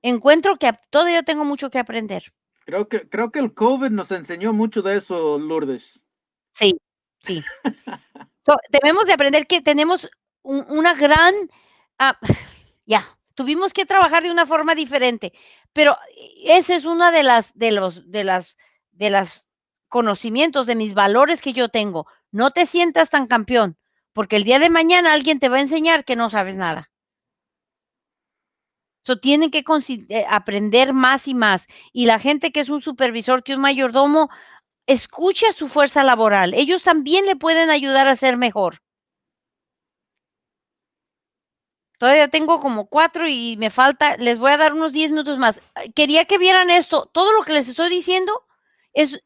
encuentro que todavía tengo mucho que aprender. Creo que el COVID nos enseñó mucho de eso, Lourdes. Sí, sí. Debemos de aprender que tenemos una gran, ya, tuvimos que trabajar de una forma diferente, pero ese es una de las conocimientos, de mis valores que yo tengo. No te sientas tan campeón, porque el día de mañana alguien te va a enseñar que no sabes nada. Tienen que aprender más y más. Y la gente que es un supervisor, que es un mayordomo, escucha su fuerza laboral. Ellos también le pueden ayudar a ser mejor. Todavía tengo como 4 y me falta, les voy a dar unos 10 minutos más. Quería que vieran esto. Todo lo que les estoy diciendo es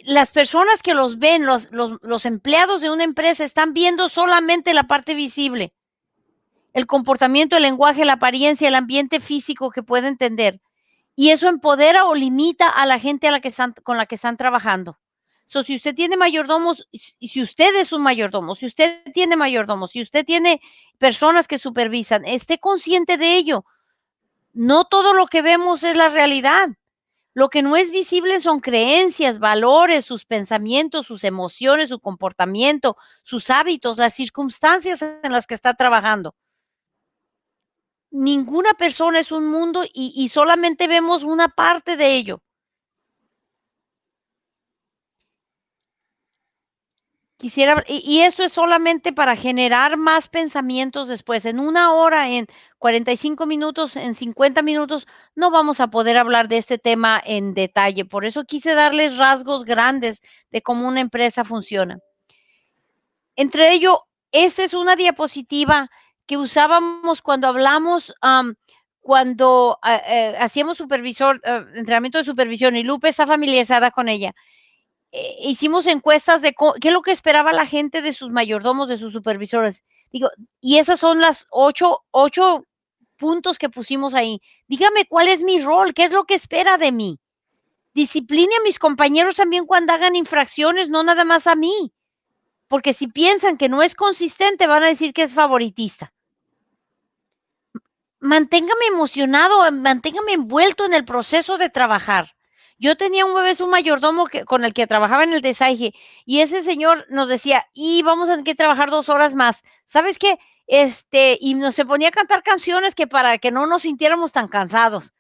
las personas que los ven, los empleados de una empresa están viendo solamente la parte visible. El comportamiento, el lenguaje, la apariencia, el ambiente físico que puede entender. Y eso empodera o limita a la gente con la que están trabajando. Si usted tiene mayordomos, si usted es un mayordomo, si usted tiene mayordomos, si usted tiene personas que supervisan, esté consciente de ello. No todo lo que vemos es la realidad. Lo que no es visible son creencias, valores, sus pensamientos, sus emociones, su comportamiento, sus hábitos, las circunstancias en las que está trabajando. Ninguna persona es un mundo y solamente vemos una parte de ello. Y esto es solamente para generar más pensamientos después. En 1 hora, en 45 minutos, en 50 minutos, no vamos a poder hablar de este tema en detalle. Por eso quise darles rasgos grandes de cómo una empresa funciona. Entre ello, esta es una diapositiva que usábamos cuando hablamos, cuando hacíamos entrenamiento de supervisión, y Lupe está familiarizada con ella. Hicimos encuestas de qué es lo que esperaba la gente de sus mayordomos, de sus supervisores. Y esas son las 8 puntos que pusimos ahí. Dígame cuál es mi rol, qué es lo que espera de mí. Discipline a mis compañeros también cuando hagan infracciones, no nada más a mí. Porque si piensan que no es consistente, van a decir que es favoritista. Manténgame emocionado, manténgame envuelto en el proceso de trabajar. Yo tenía un mayordomo con el que trabajaba en el desaje, y ese señor nos decía, y vamos a tener que trabajar 2 horas más. ¿Sabes qué? Y nos se ponía a cantar canciones para que no nos sintiéramos tan cansados.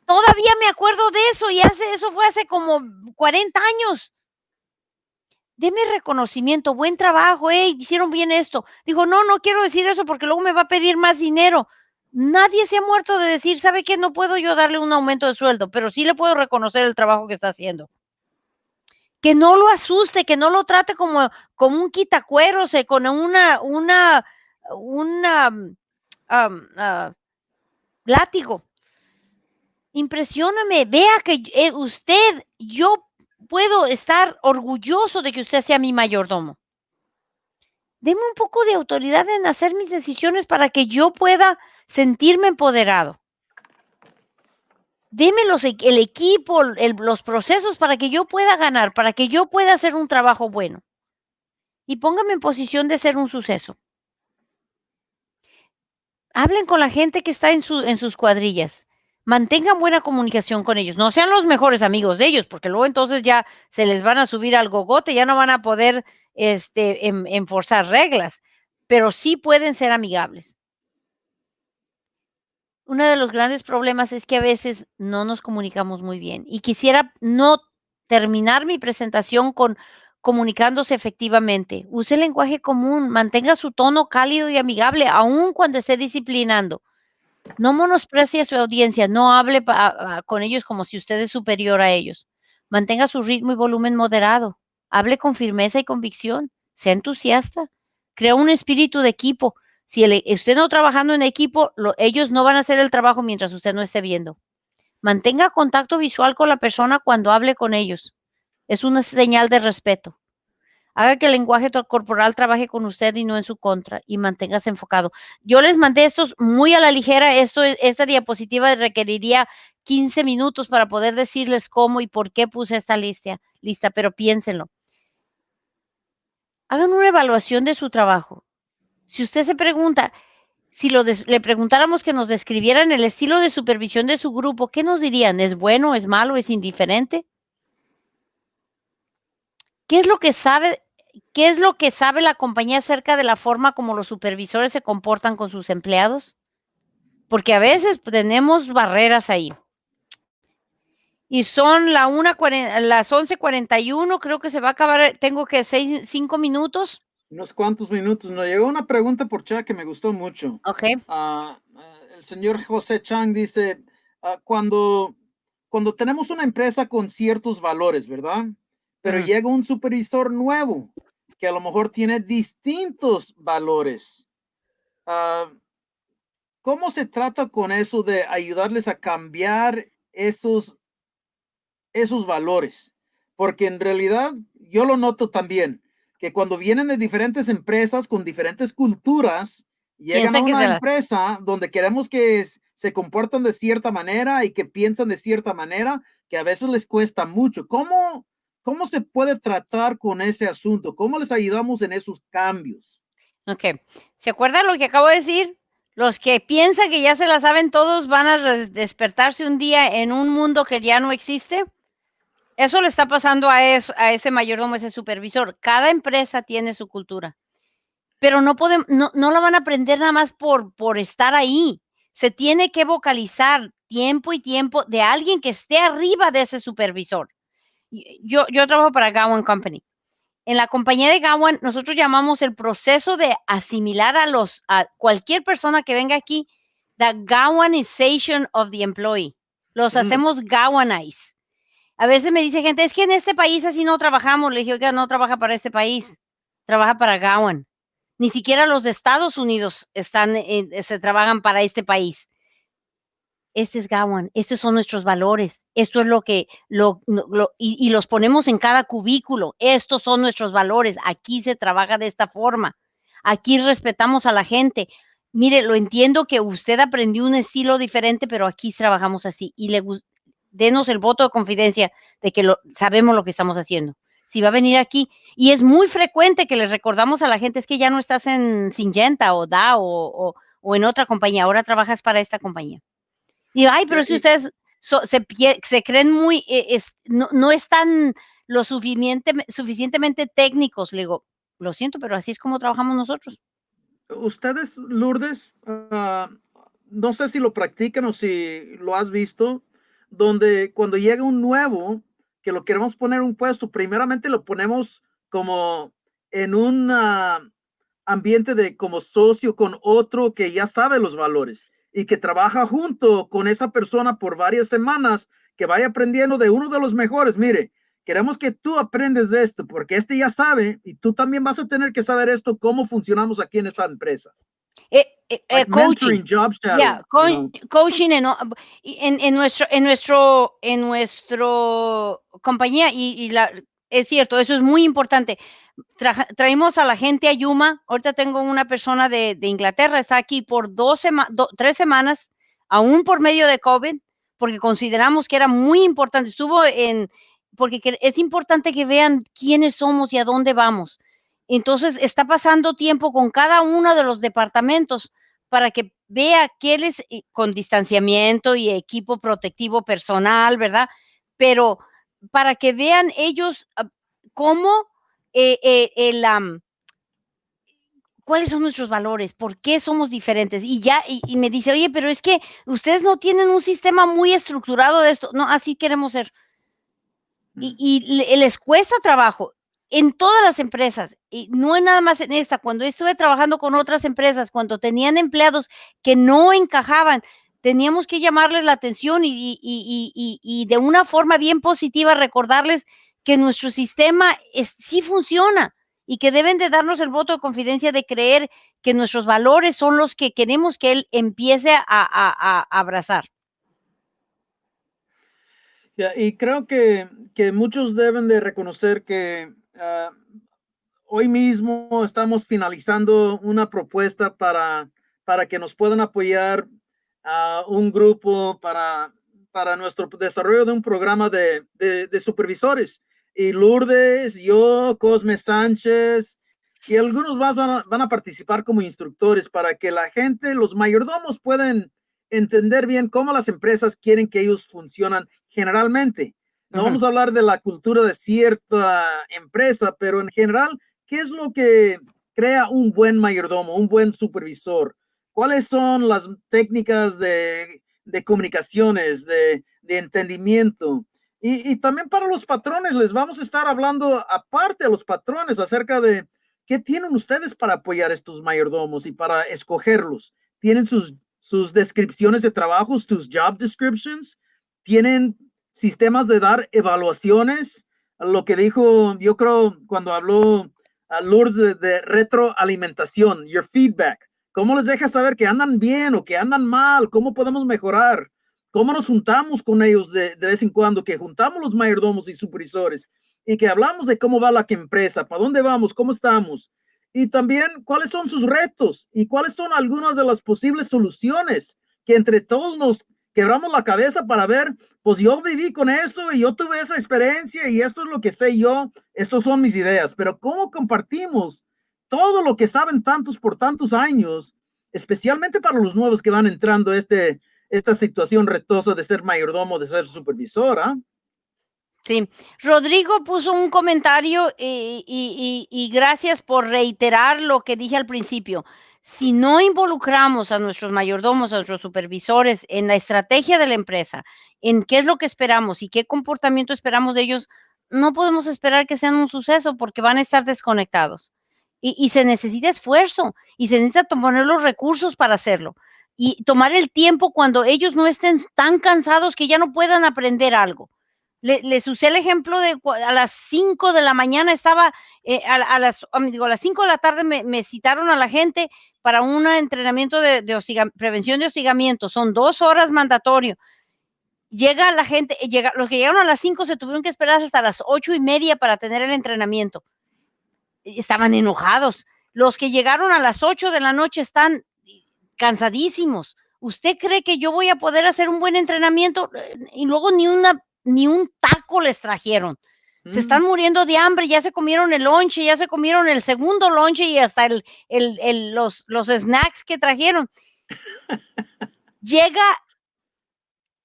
Todavía me acuerdo de eso, y eso fue hace como 40 años. Deme reconocimiento, buen trabajo, hicieron bien esto. Dijo, no quiero decir eso porque luego me va a pedir más dinero. Nadie se ha muerto de decir, ¿sabe qué? No puedo yo darle un aumento de sueldo, pero sí le puedo reconocer el trabajo que está haciendo. Que no lo asuste, que no lo trate como un quitacueros, con látigo. Impresióname, vea que yo puedo estar orgulloso de que usted sea mi mayordomo. Deme un poco de autoridad en hacer mis decisiones para que yo pueda sentirme empoderado. Deme el equipo, los procesos para que yo pueda ganar, para que yo pueda hacer un trabajo bueno. Y póngame en posición de ser un suceso. Hablen con la gente que está en sus cuadrillas. Mantengan buena comunicación con ellos. No sean los mejores amigos de ellos, porque luego entonces ya se les van a subir al gogote, ya no van a poder enforzar reglas, pero sí pueden ser amigables. Uno de los grandes problemas es que a veces no nos comunicamos muy bien y quisiera no terminar mi presentación con comunicándose efectivamente. Use el lenguaje común, mantenga su tono cálido y amigable, aun cuando esté disciplinando. No menosprecie a su audiencia, no hable con ellos como si usted es superior a ellos. Mantenga su ritmo y volumen moderado. Hable con firmeza y convicción. Sea entusiasta. Crea un espíritu de equipo. Si usted no trabajando en equipo, ellos no van a hacer el trabajo mientras usted no esté viendo. Mantenga contacto visual con la persona cuando hable con ellos. Es una señal de respeto. Haga que el lenguaje corporal trabaje con usted y no en su contra y manténgase enfocado. Yo les mandé estos muy a la ligera. Esta diapositiva requeriría 15 minutos para poder decirles cómo y por qué puse esta lista, pero piénsenlo. Hagan una evaluación de su trabajo. Si usted se pregunta, si le preguntáramos que nos describieran el estilo de supervisión de su grupo, ¿qué nos dirían? ¿Es bueno, es malo, es indiferente? ¿Qué es lo que sabe la compañía acerca de la forma como los supervisores se comportan con sus empleados? Porque a veces tenemos barreras ahí. Y son las 11:41, creo que se va a acabar, tengo que 5 minutos. Unos cuantos minutos. Nos llegó una pregunta por chat que me gustó mucho. Ok. El señor José Chang dice, cuando tenemos una empresa con ciertos valores, ¿verdad? Pero llega un supervisor nuevo que a lo mejor tiene distintos valores. ¿Cómo se trata con eso de ayudarles a cambiar esos valores? Porque en realidad yo lo noto también, que cuando vienen de diferentes empresas con diferentes culturas, llegan a una empresa donde queremos que se comportan de cierta manera y que piensan de cierta manera, que a veces les cuesta mucho. ¿Cómo se puede tratar con ese asunto? ¿Cómo les ayudamos en esos cambios? Ok. ¿Se acuerdan lo que acabo de decir? Los que piensan que ya se la saben todos van a despertarse un día en un mundo que ya no existe. Eso le está pasando a ese mayordomo, ese supervisor. Cada empresa tiene su cultura, pero no la van a aprender nada más por estar ahí. Se tiene que vocalizar tiempo y tiempo de alguien que esté arriba de ese supervisor. Yo trabajo para Gowan Company. En la compañía de Gowan, nosotros llamamos el proceso de asimilar a cualquier persona que venga aquí, the Gowanization of the employee. Los hacemos Gowanize. A veces me dice gente, es que en este país así no trabajamos. Le dije, oiga, no trabaja para este país, trabaja para Gowan. Ni siquiera los de Estados Unidos se trabajan para este país. Este es Gowan, estos son nuestros valores, esto es lo que, y los ponemos en cada cubículo, estos son nuestros valores, aquí se trabaja de esta forma, aquí respetamos a la gente. Mire, lo entiendo que usted aprendió un estilo diferente, pero aquí trabajamos así, y denos el voto de confidencia de que sabemos lo que estamos haciendo. Si va a venir aquí, y es muy frecuente que les recordamos a la gente, es que ya no estás en Syngenta o Dow o en otra compañía, ahora trabajas para esta compañía. Y ay, pero si ustedes se creen muy, no están lo suficientemente técnicos, le digo, lo siento, pero así es como trabajamos nosotros. Ustedes, Lourdes, no sé si lo practican o si lo has visto, donde cuando llega un nuevo, que lo queremos poner un puesto, primeramente lo ponemos como en un ambiente de como socio con otro que ya sabe los valores y que trabaja junto con esa persona por varias semanas, que vaya aprendiendo de uno de los mejores. Mire, queremos que tú aprendes de esto, porque este ya sabe y tú también vas a tener que saber esto, cómo funcionamos aquí en esta empresa. Coaching, job shadowing, coaching en nuestro compañía es cierto, eso es muy importante. traímos a la gente a Yuma. Ahorita tengo una persona de Inglaterra, está aquí por 3 semanas, aún por medio de COVID, porque consideramos que era muy importante. Porque es importante que vean quiénes somos y a dónde vamos. Entonces, está pasando tiempo con cada uno de los departamentos para que vea con distanciamiento y equipo protectivo personal, ¿verdad? Pero para que vean ellos cómo cuáles son nuestros valores, por qué somos diferentes. Y me dice, oye, pero es que ustedes no tienen un sistema muy estructurado de esto. No, así queremos ser. Y les cuesta trabajo en todas las empresas, y no es nada más en esta. Cuando estuve trabajando con otras empresas, cuando tenían empleados que no encajaban, teníamos que llamarles la atención y de una forma bien positiva recordarles que nuestro sistema sí funciona y que deben de darnos el voto de confidencia de creer que nuestros valores son los que queremos que él empiece a abrazar. Y creo que muchos deben de reconocer que hoy mismo estamos finalizando una propuesta para que nos puedan apoyar a un grupo para nuestro desarrollo de un programa de supervisores. Y Lourdes, yo, Cosme Sánchez y algunos más van a participar como instructores para que la gente, los mayordomos, puedan entender bien cómo las empresas quieren que ellos funcionan generalmente. No vamos a hablar de la cultura de cierta empresa, pero en general, ¿qué es lo que crea un buen mayordomo, un buen supervisor? ¿Cuáles son las técnicas de comunicaciones, de entendimiento? Y también para los patrones, les vamos a estar hablando, aparte a los patrones, acerca de qué tienen ustedes para apoyar a estos mayordomos y para escogerlos. ¿Tienen sus descripciones de trabajo, sus job descriptions? ¿Tienen sistemas de dar evaluaciones? Lo que dijo, yo creo, cuando habló a Lourdes de retroalimentación, your feedback. ¿Cómo les deja saber que andan bien o que andan mal? ¿Cómo podemos mejorar? ¿Cómo nos juntamos con ellos de vez en cuando? Que juntamos los mayordomos y supervisores y que hablamos de cómo va la empresa, para dónde vamos, cómo estamos. Y también cuáles son sus retos y cuáles son algunas de las posibles soluciones que entre todos nos quebramos la cabeza para ver, pues yo viví con eso y yo tuve esa experiencia y esto es lo que sé yo, estos son mis ideas, pero ¿cómo compartimos todo lo que saben tantos por tantos años, especialmente para los nuevos que van entrando a esta situación retosa de ser mayordomo, de ser supervisora? Sí, Rodrigo puso un comentario y gracias por reiterar lo que dije al principio. Si no involucramos a nuestros mayordomos, a nuestros supervisores en la estrategia de la empresa, en qué es lo que esperamos y qué comportamiento esperamos de ellos, no podemos esperar que sean un suceso porque van a estar desconectados. Y se necesita esfuerzo y se necesita poner los recursos para hacerlo y tomar el tiempo cuando ellos no estén tan cansados que ya no puedan aprender algo. Les usé el ejemplo de a las 5 de la mañana estaba, a las 5 de la tarde me citaron a la gente para un entrenamiento de prevención de hostigamiento. Son 2 horas mandatorio. Llega la gente, los que llegaron a las 5 se tuvieron que esperar hasta las 8:30 para tener el entrenamiento. Estaban enojados. Los que llegaron a las 8 de la noche están cansadísimos. ¿Usted cree que yo voy a poder hacer un buen entrenamiento? Y luego ni un taco les trajeron. Se están muriendo de hambre, ya se comieron el lonche, ya se comieron el segundo lonche y hasta los snacks que trajeron.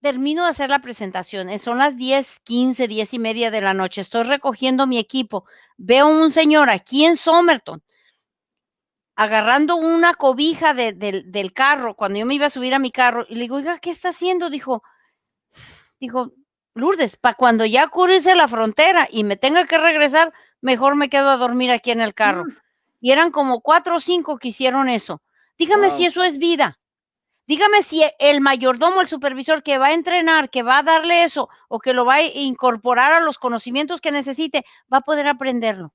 Termino de hacer la presentación, son las 10:15, 10:30 de la noche, estoy recogiendo mi equipo, veo un señor aquí en Somerton agarrando una cobija del carro, cuando yo me iba a subir a mi carro, y le digo, oiga, ¿qué está haciendo? Dijo, Lourdes, para cuando ya cruce la frontera y me tenga que regresar, mejor me quedo a dormir aquí en el carro. Y eran como 4 o 5 que hicieron eso. Dígame si eso es vida. Dígame si el mayordomo, el supervisor que va a entrenar, que va a darle eso, o que lo va a incorporar a los conocimientos que necesite, va a poder aprenderlo.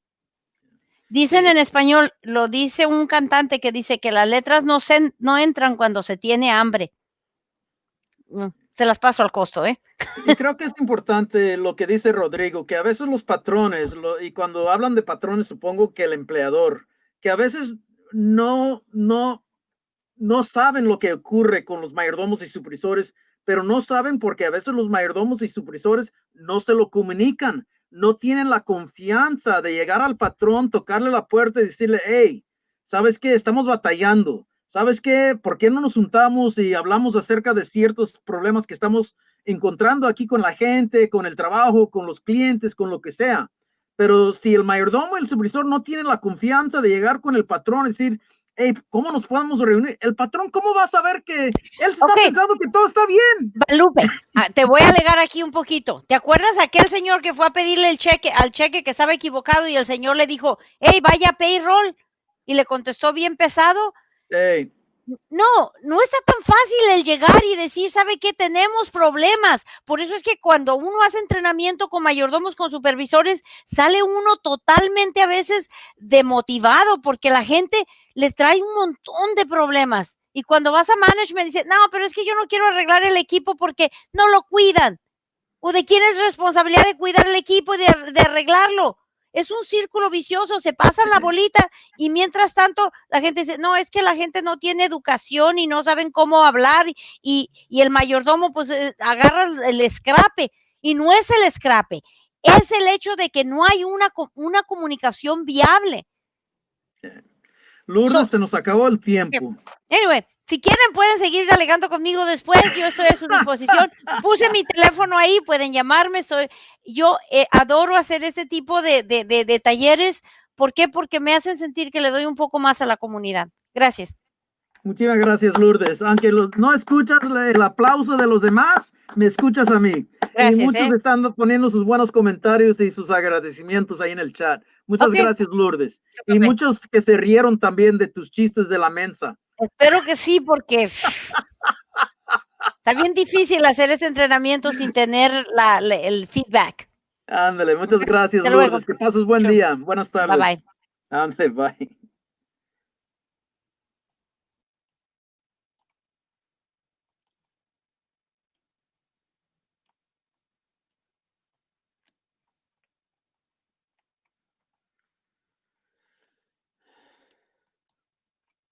Dicen en español, lo dice un cantante que dice que las letras no entran cuando se tiene hambre. se las paso al costo, ¿eh? Y creo que es importante lo que dice Rodrigo, que a veces los patrones, y cuando hablan de patrones, supongo que el empleador, que a veces no saben lo que ocurre con los mayordomos y supervisores, pero no saben porque a veces los mayordomos y supervisores no se lo comunican, no tienen la confianza de llegar al patrón, tocarle la puerta y decirle, hey, ¿sabes qué? Estamos batallando. ¿Sabes qué? ¿Por qué no nos juntamos y hablamos acerca de ciertos problemas que estamos encontrando aquí con la gente, con el trabajo, con los clientes, con lo que sea? Pero si el mayordomo y el supervisor no tienen la confianza de llegar con el patrón y decir, hey, ¿cómo nos podemos reunir? El patrón, ¿cómo va a saber que él está pensando que todo está bien? Lupe, te voy a alegar aquí un poquito. ¿Te acuerdas aquel señor que fue a pedirle el cheque al cheque que estaba equivocado y el señor le dijo, hey, vaya a payroll? Y le contestó bien pesado. Hey. No está tan fácil el llegar y decir, ¿sabe qué? Tenemos problemas. Por eso es que cuando uno hace entrenamiento con mayordomos, con supervisores, sale uno totalmente a veces demotivado porque la gente le trae un montón de problemas. Y cuando vas a management dice, no, pero es que yo no quiero arreglar el equipo porque no lo cuidan. ¿O de quién es responsabilidad de cuidar el equipo y de arreglarlo? Es un círculo vicioso, se pasa la bolita y mientras tanto la gente dice, no, es que la gente no tiene educación y no saben cómo hablar y el mayordomo pues agarra el escrape y no es el escrape, es el hecho de que no hay una comunicación viable. Lourdes, se nos acabó el tiempo. Anyway, si quieren pueden seguir alegando conmigo después, yo estoy a su disposición. Puse mi teléfono ahí, pueden llamarme. Yo adoro hacer este tipo de talleres. ¿Por qué? Porque me hacen sentir que le doy un poco más a la comunidad. Gracias. Muchísimas gracias, Lourdes. Aunque no escuchas el aplauso de los demás, me escuchas a mí. Gracias, y muchos están poniendo sus buenos comentarios y sus agradecimientos ahí en el chat. Muchas gracias, Lourdes. Y muchos que se rieron también de tus chistes de la mensa. Espero que sí, porque está bien difícil hacer este entrenamiento sin tener el feedback. Ándale, muchas gracias, Lourdes. Que pases buen día. Buenas tardes. Bye, bye. Ándale, bye.